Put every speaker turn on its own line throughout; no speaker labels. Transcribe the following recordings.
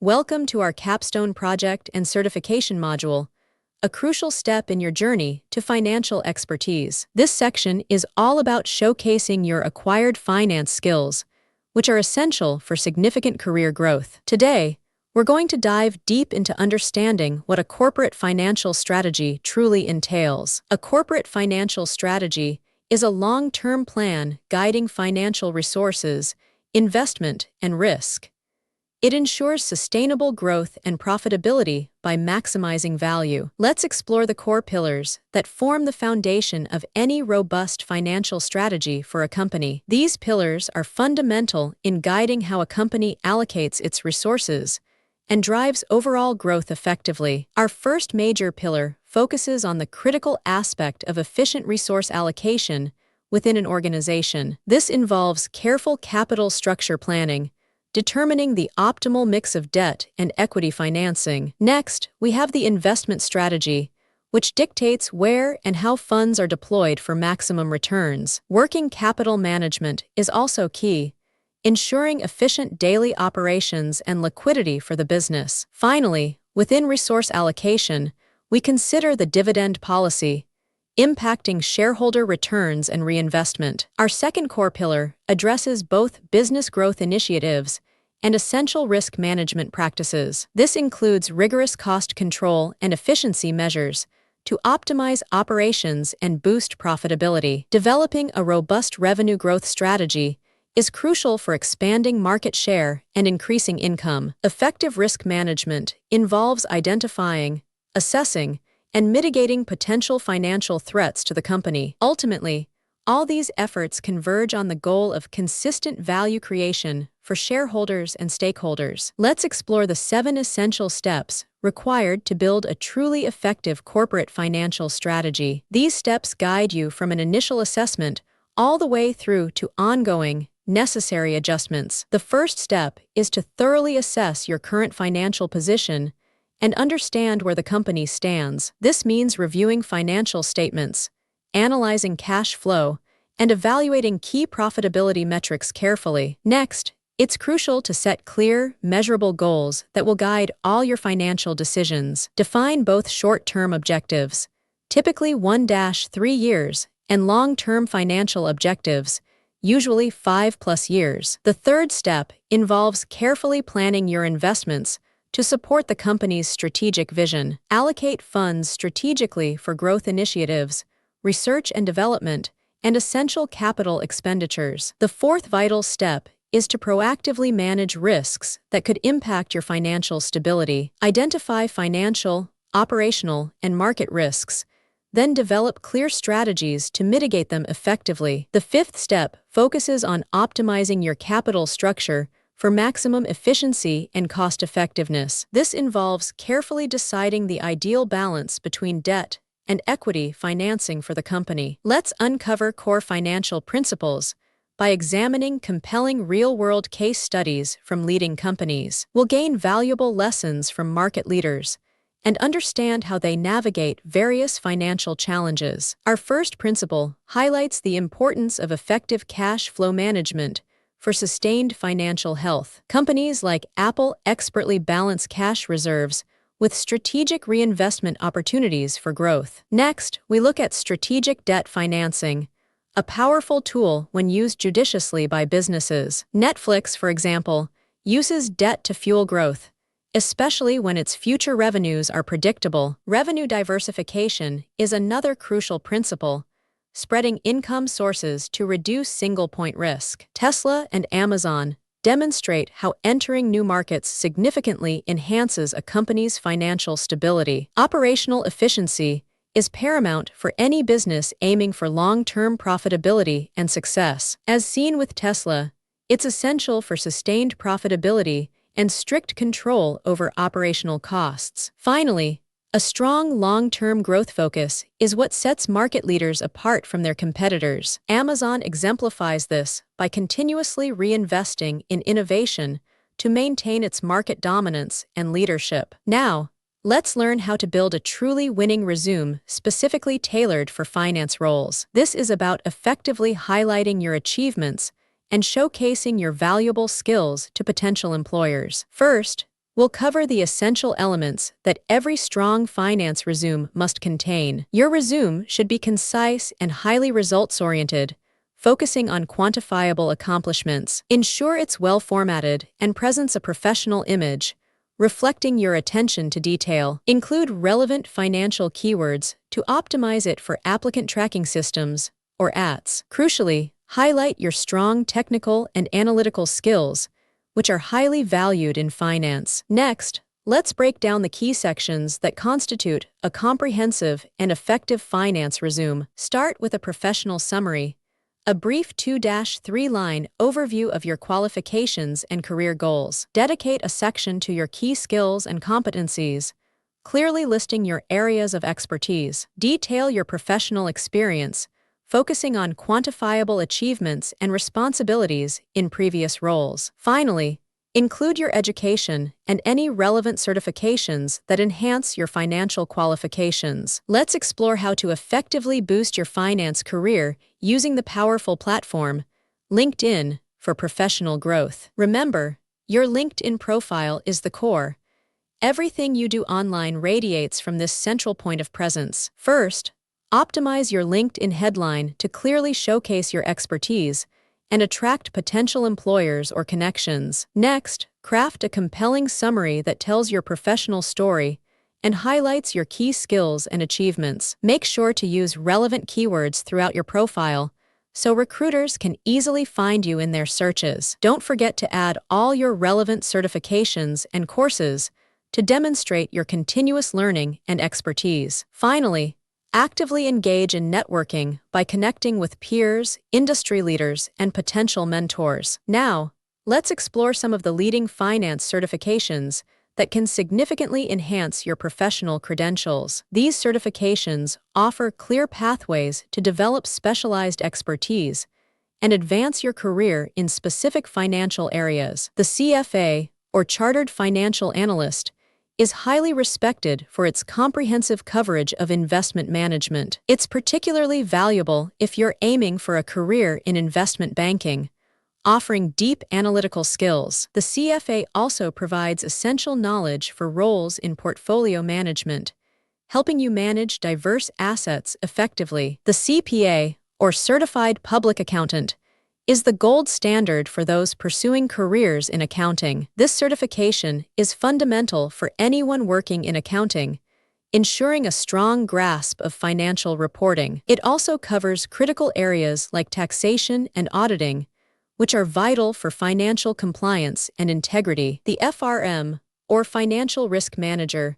Welcome to our Capstone project and certification module, a crucial step in your journey to financial expertise. This section is all about showcasing your acquired finance skills, which are essential for significant career growth. Today, we're going to dive deep into understanding what a corporate financial strategy truly entails. A corporate financial strategy is a long-term plan guiding financial resources, investment, and risk. It ensures sustainable growth and profitability by maximizing value. Let's explore the core pillars that form the foundation of any robust financial strategy for a company. These pillars are fundamental in guiding how a company allocates its resources and drives overall growth effectively. Our first major pillar focuses on the critical aspect of efficient resource allocation within an organization. This involves careful capital structure planning, determining the optimal mix of debt and equity financing. Next, we have the investment strategy, which dictates where and how funds are deployed for maximum returns. Working capital management is also key, ensuring efficient daily operations and liquidity for the business. Finally, within resource allocation, we consider the dividend policy, impacting shareholder returns and reinvestment. Our second core pillar addresses both business growth initiatives and essential risk management practices. This includes rigorous cost control and efficiency measures to optimize operations and boost profitability. Developing a robust revenue growth strategy is crucial for expanding market share and increasing income. Effective risk management involves identifying, assessing, and mitigating potential financial threats to the company. Ultimately, all these efforts converge on the goal of consistent value creation for shareholders and stakeholders. Let's explore the 7 essential steps required to build a truly effective corporate financial strategy. These steps guide you from an initial assessment all the way through to ongoing, necessary adjustments. The first step is to thoroughly assess your current financial position and understand where the company stands. This means reviewing financial statements, analyzing cash flow, and evaluating key profitability metrics carefully. Next, it's crucial to set clear, measurable goals that will guide all your financial decisions. Define both short-term objectives, typically 1-3 years, and long-term financial objectives, usually 5+ years. The third step involves carefully planning your investments to support the company's strategic vision. Allocate funds strategically for growth initiatives, research and development, and essential capital expenditures. The fourth vital step is to proactively manage risks that could impact your financial stability. Identify financial, operational, and market risks, then develop clear strategies to mitigate them effectively. The fifth step focuses on optimizing your capital structure for maximum efficiency and cost-effectiveness. This involves carefully deciding the ideal balance between debt and equity financing for the company. Let's uncover core financial principles by examining compelling real-world case studies from leading companies. We'll gain valuable lessons from market leaders and understand how they navigate various financial challenges. Our first principle highlights the importance of effective cash flow management for sustained financial health. Companies like Apple expertly balance cash reserves with strategic reinvestment opportunities for growth. Next, we look at strategic debt financing, a powerful tool when used judiciously by businesses. Netflix, for example, uses debt to fuel growth, especially when its future revenues are predictable. Revenue diversification is another crucial principle, spreading income sources to reduce single-point risk. Tesla and Amazon demonstrate how entering new markets significantly enhances a company's financial stability. Operational efficiency is paramount for any business aiming for long-term profitability and success. As seen with Tesla, it's essential for sustained profitability and strict control over operational costs. Finally, a strong long-term growth focus is what sets market leaders apart from their competitors. Amazon exemplifies this by continuously reinvesting in innovation to maintain its market dominance and leadership. Now, let's learn how to build a truly winning resume specifically tailored for finance roles. This is about effectively highlighting your achievements and showcasing your valuable skills to potential employers. First, we'll cover the essential elements that every strong finance resume must contain. Your resume should be concise and highly results-oriented, focusing on quantifiable accomplishments. Ensure it's well-formatted and presents a professional image, reflecting your attention to detail. Include relevant financial keywords to optimize it for applicant tracking systems, or ATS. Crucially, highlight your strong technical and analytical skills, which are highly valued in finance. Next, let's break down the key sections that constitute a comprehensive and effective finance resume. Start with a professional summary, a brief 2-3-line overview of your qualifications and career goals. Dedicate a section to your key skills and competencies, clearly listing your areas of expertise. Detail your professional experience, focusing on quantifiable achievements and responsibilities in previous roles. Finally, include your education and any relevant certifications that enhance your financial qualifications. Let's explore how to effectively boost your finance career using the powerful platform, LinkedIn, for professional growth. Remember, your LinkedIn profile is the core. Everything you do online radiates from this central point of presence. First, optimize your LinkedIn headline to clearly showcase your expertise and attract potential employers or connections. Next, craft a compelling summary that tells your professional story and highlights your key skills and achievements. Make sure to use relevant keywords throughout your profile so recruiters can easily find you in their searches. Don't forget to add all your relevant certifications and courses to demonstrate your continuous learning and expertise. Finally, actively engage in networking by connecting with peers, industry leaders, and potential mentors. Now, let's explore some of the leading finance certifications that can significantly enhance your professional credentials. These certifications offer clear pathways to develop specialized expertise and advance your career in specific financial areas. The CFA, or Chartered Financial Analyst, is highly respected for its comprehensive coverage of investment management. It's particularly valuable if you're aiming for a career in investment banking, offering deep analytical skills. The CFA also provides essential knowledge for roles in portfolio management, helping you manage diverse assets effectively. The CPA, or Certified Public Accountant, is the gold standard for those pursuing careers in accounting. This certification is fundamental for anyone working in accounting, ensuring a strong grasp of financial reporting. It also covers critical areas like taxation and auditing, which are vital for financial compliance and integrity. The FRM, or Financial Risk Manager,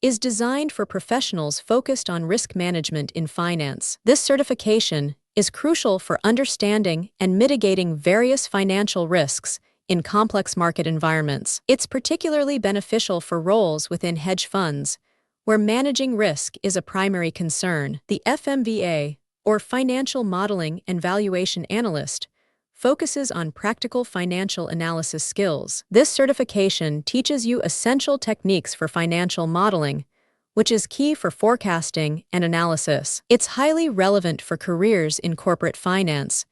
is designed for professionals focused on risk management in finance. This certification is crucial for understanding and mitigating various financial risks in complex market environments. It's particularly beneficial for roles within hedge funds, where managing risk is a primary concern. The FMVA, or Financial Modeling and Valuation Analyst, focuses on practical financial analysis skills. This certification teaches you essential techniques for financial modeling, which is key for forecasting and analysis. It's highly relevant for careers in corporate finance,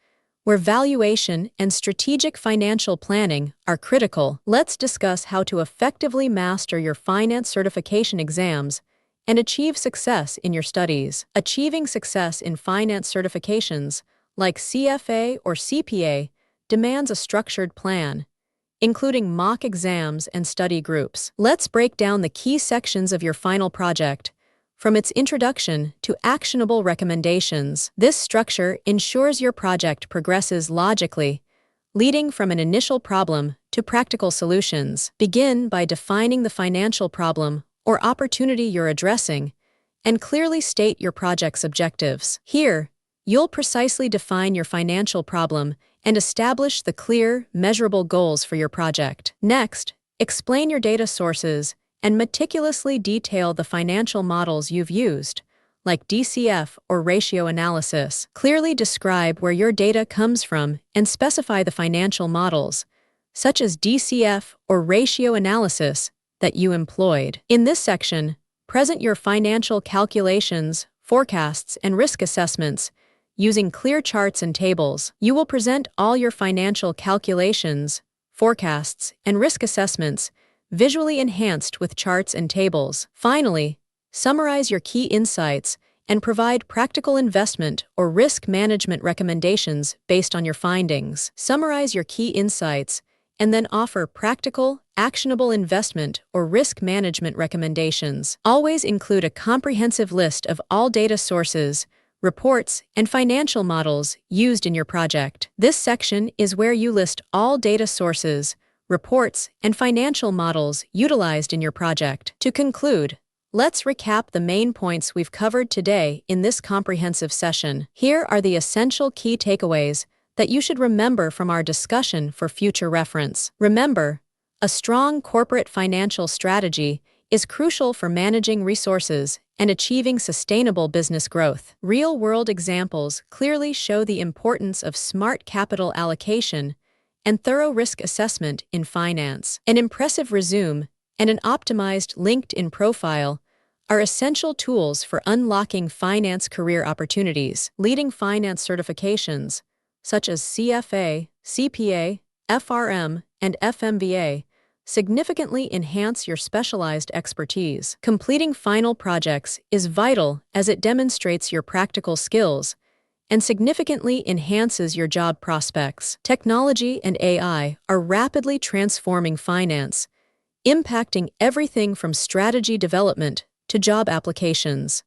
where valuation and strategic financial planning are critical. Let's discuss how to effectively master your finance certification exams and achieve success in your studies. Achieving success in finance certifications, like CFA or CPA, demands a structured plan, including mock exams and study groups. Let's break down the key sections of your final project, from its introduction to actionable recommendations. This structure ensures your project progresses logically, leading from an initial problem to practical solutions. Begin by defining the financial problem or opportunity you're addressing, and clearly state your project's objectives. Here, you'll precisely define your financial problem and establish the clear, measurable goals for your project. Next, explain your data sources and meticulously detail the financial models you've used, like DCF or ratio analysis. Clearly describe where your data comes from and specify the financial models, such as DCF or ratio analysis, that you employed. In this section, present your financial calculations, forecasts, and risk assessments, using clear charts and tables. You will present all your financial calculations, forecasts, and risk assessments, visually enhanced with charts and tables. Finally, summarize your key insights and provide practical investment or risk management recommendations based on your findings. Summarize your key insights and then offer practical, actionable investment or risk management recommendations. Always include a comprehensive list of all data sources, reports, and financial models used in your project. This section is where you list all data sources, reports, and financial models utilized in your project. To conclude, let's recap the main points we've covered today in this comprehensive session. Here are the essential key takeaways that you should remember from our discussion for future reference. Remember, a strong corporate financial strategy is crucial for managing resources and achieving sustainable business growth. Real-world examples clearly show the importance of smart capital allocation and thorough risk assessment in finance. An impressive resume and an optimized LinkedIn profile are essential tools for unlocking finance career opportunities. Leading finance certifications, such as CFA, CPA, FRM, and FMBA, significantly enhance your specialized expertise. Completing final projects is vital as it demonstrates your practical skills and significantly enhances your job prospects. Technology and AI are rapidly transforming finance, impacting everything from strategy development to job applications.